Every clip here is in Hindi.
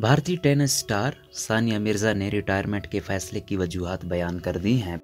भारतीय टेनिस स्टार सानिया मिर्जा ने रिटायरमेंट के फैसले की वजूहात बयान कर दी हैं।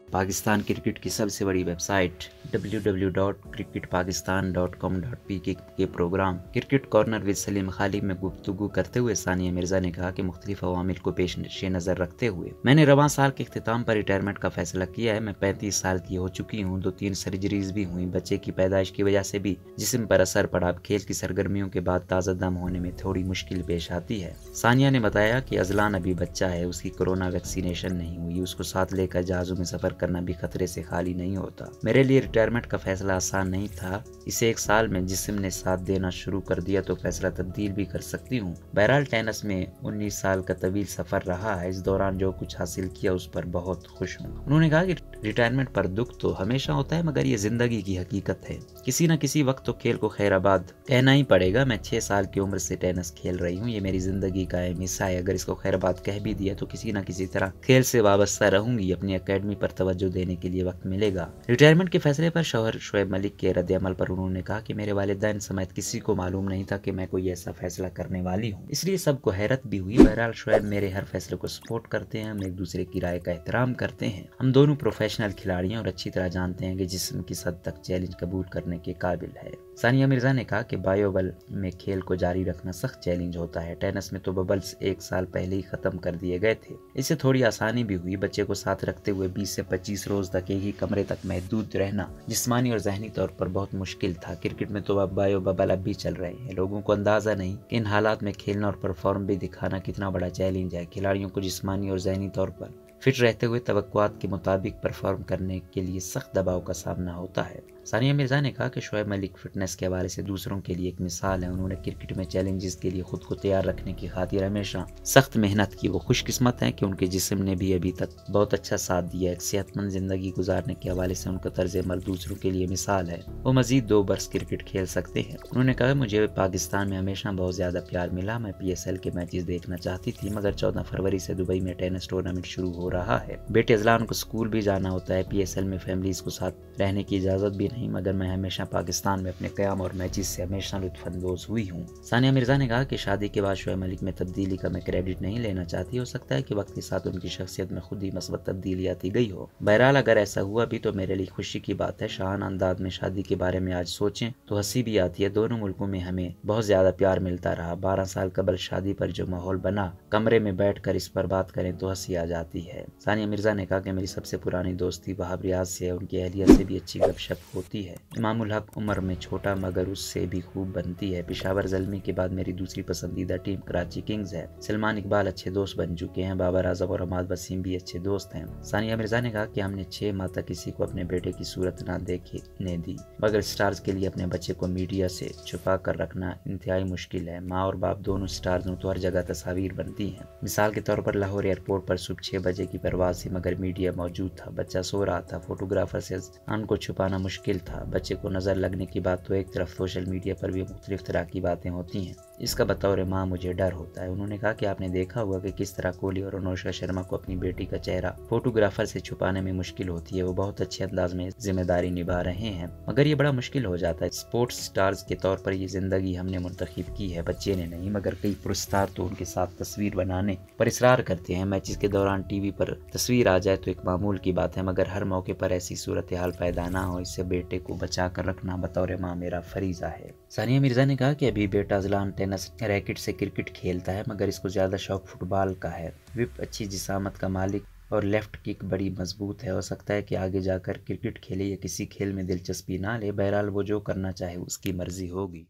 पाकिस्तान क्रिकेट की सबसे बड़ी वेबसाइट www.cricketpakistan.com.pk के program cricket corner with Saleem Khalid में गुफ्तगू करते हुए सानिया मिर्जा ने कहा कि मुख्तलिफ अवामिल को पेश नज़र रखते हुए मैंने रवां साल के इख्तिताम पर रिटायरमेंट का फैसला किया है। मैं 35 साल की हो चुकी हूँ, 2-3 सर्जरीज भी हुई। बच्चे की पैदाइश की वजह से भी जिस्म पर असर पड़ा। अब खेल की सरगर्मियों के बाद ताज़ा दम होने में थोड़ी मुश्किल पेश आती है। सानिया ने बताया कि अजलान अभी बच्चा है, उसकी कोरोना वैक्सीनेशन नहीं हुई, उसको साथ लेकर जहाज़ों में सफर करना भी खतरे से खाली नहीं होता। मेरे लिए रिटायरमेंट का फैसला आसान नहीं था। इसे 1 साल में जिस्म ने साथ देना शुरू कर दिया तो फैसला तब्दील भी कर सकती हूँ। बहरहाल टेनिस में 19 साल का तवील सफर रहा है। इस दौरान जो कुछ हासिल किया उस पर बहुत खुश हूँ। उन्होंने कहा कि रिटायरमेंट पर दुख तो हमेशा होता है, मगर ये जिंदगी की हकीकत है। किसी न किसी वक्त तो खेल को खैराबाद कहना ही पड़ेगा। मैं 6 साल की उम्र से टेनिस खेल रही हूँ। ये मेरी जिंदगी का अहम हिस्सा है। अगर इसको खैराबाद कह भी दिया तो किसी न किसी तरह खेल से वाबस्ता रहूंगी। अपनी अकेडमी पर तवज्जो देने के लिए वक्त मिलेगा। रिटायरमेंट के फैसले पर शौहर शोएब मलिक के रद्द-ए-अमल पर उन्होंने कहा कि मेरे वालिदैन समेत किसी को मालूम नहीं था कि मैं कोई ऐसा फैसला करने वाली हूँ, इसलिए सबको हैरत भी हुई। बहरहाल शोएब मेरे हर फैसले को सपोर्ट करते हैं। हम एक दूसरे की राय का एहतराम करते हैं। हम दोनों प्रोफेशनल खिलाड़ी हैं और अच्छी तरह जानते हैं कि जिस्म किस हद तक चैलेंज कबूल करने के काबिल है। सानिया मिर्जा ने कहा कि बायोबल में खेल को जारी रखना सख्त चैलेंज होता है। टेनिस में तो बबल्स 1 साल पहले ही खत्म कर दिए गए थे। इससे थोड़ी आसानी भी हुई। बच्चे को साथ रखते हुए 20 से 25 रोज तक एक ही कमरे तक महदूद रहना जिस्मानी और जहनी तौर पर बहुत मुश्किल था। क्रिकेट में तो अब बायो बबल अब भी चल रहे हैं। लोगों को अंदाजा नहीं कि इन हालात में खेलना और परफॉर्म भी दिखाना कितना बड़ा चैलेंज है। खिलाड़ियों को जिस्मानी और जहनी तौर पर फिट रहते हुए तवक्कुआत के मुताबिक परफॉर्म करने के लिए सख्त दबाव का सामना होता है। सानिया मिर्जा ने कहा कि शोएब मलिक फिटनेस के हवाले से दूसरों के लिए एक मिसाल है। उन्होंने क्रिकेट में चैलेंजेस के लिए खुद को तैयार रखने की खातिर हमेशा सख्त मेहनत की। वो खुशकिस्मत हैं कि उनके जिस्म ने भी अभी तक बहुत अच्छा साथ दिया। एक सेहतमंद जिंदगी गुजारने के हवाले से उनका तर्ज अमल दूसरों के लिए मिसाल है। वो मजीद 2 बरस क्रिकेट खेल सकते हैं। उन्होंने कहा मुझे पाकिस्तान में हमेशा बहुत ज्यादा प्यार मिला। मैं PSL के मैचेस देखना चाहती थी, मगर 14 फरवरी से दुबई में टेनिस टूर्नामेंट शुरू हो रहा है। बेटे अजलान को स्कूल भी जाना होता है। PSL में फैमिलीज को साथ रहने की इजाजत भी नहीं, मगर मैं हमेशा पाकिस्तान में अपने क़याम और मैचेस से हमेशा लुत्फानंदोज हुई हूँ। सानिया मिर्जा ने कहा कि शादी के बाद शोएब मलिक में तब्दीली का मैं क्रेडिट नहीं लेना चाहती। हो सकता है कि वक्त के साथ उनकी शख्सियत में खुद ही मस्बत तब्दीली आती गई हो। बहरहाल अगर ऐसा हुआ भी तो मेरे लिए खुशी की बात है। शाहाना अंदाज में शादी के बारे में आज सोचें तो हंसी भी आती है। दोनों मुल्कों में हमें बहुत ज्यादा प्यार मिलता रहा। 12 साल कबल शादी पर जो माहौल बना, कमरे में बैठ कर इस पर बात करें तो हंसी आ जाती है। सानिया मिर्जा ने कहा कि मेरी सबसे पुरानी दोस्ती वहाब रियाज से है। उनकी अहलिया से भी अच्छी गपशप होती है। इमामुल हक उम्र में छोटा मगर उससे भी खूब बनती है। पेशावर ज़ल्मी के बाद मेरी दूसरी पसंदीदा टीम कराची किंग्स है। सलमान इकबाल अच्छे दोस्त बन चुके हैं। बाबर आजम और अमाद वसीम भी अच्छे दोस्त हैं। सानिया मिर्जा ने कहा कि हमने 6 माह तक किसी को अपने बेटे की सूरत ना देखने दी, मगर स्टार्स के लिए अपने बच्चे को मीडिया से छुपा कर रखना इंतहाई मुश्किल है। माँ और बाप दोनों स्टार्स हों तो हर जगह तस्वीर बनती हैं। मिसाल के तौर पर लाहौर एयरपोर्ट पर सुबह 6 बजे की परवाज थी, मगर मीडिया मौजूद था। बच्चा सो रहा था। फोटोग्राफर से अन को छुपाना मुश्किल था। बच्चे को नजर लगने की बात तो एक तरफ, सोशल मीडिया पर भी मुख्तलिफ तरह की बातें होती हैं। इसका बतौर माँ मुझे डर होता है। उन्होंने कहा कि आपने देखा होगा कि किस तरह कोहली और अनुष्का शर्मा को अपनी बेटी का चेहरा फोटोग्राफर से छुपाने में मुश्किल होती है। वो बहुत अच्छे अंदाज में जिम्मेदारी निभा रहे हैं, मगर ये बड़ा मुश्किल हो जाता है। स्पोर्ट्स स्टार्स के तौर पर ये जिंदगी हमने मुंतखब की है, बच्चे ने नहीं। मगर कई पुरस्कार तो उनके साथ तस्वीर बनाने पर इसरार करते हैं। मैचेस के दौरान टीवी पर तस्वीर आ जाए तो एक मामूल की बात है, मगर हर मौके पर ऐसी सूरत हाल पैदा ना हो, इससे बेटे को बचा कर रखना बतौर माँ मेरा फरीजा है। सानिया मिर्जा ने कहा कि अभी बेटा अजलान टेनिस रैकेट से क्रिकेट खेलता है, मगर इसको ज्यादा शौक फुटबॉल का है। विप अच्छी जिसामत का मालिक और लेफ्ट किक बड़ी मजबूत है। हो सकता है कि आगे जाकर क्रिकेट खेले या किसी खेल में दिलचस्पी ना ले। बहरहाल वो जो करना चाहे उसकी मर्जी होगी।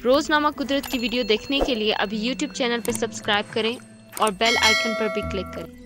रोजनामा कुदरत की वीडियो देखने के लिए अभी YouTube चैनल पर सब्सक्राइब करें और बेल आइकन पर भी क्लिक करें।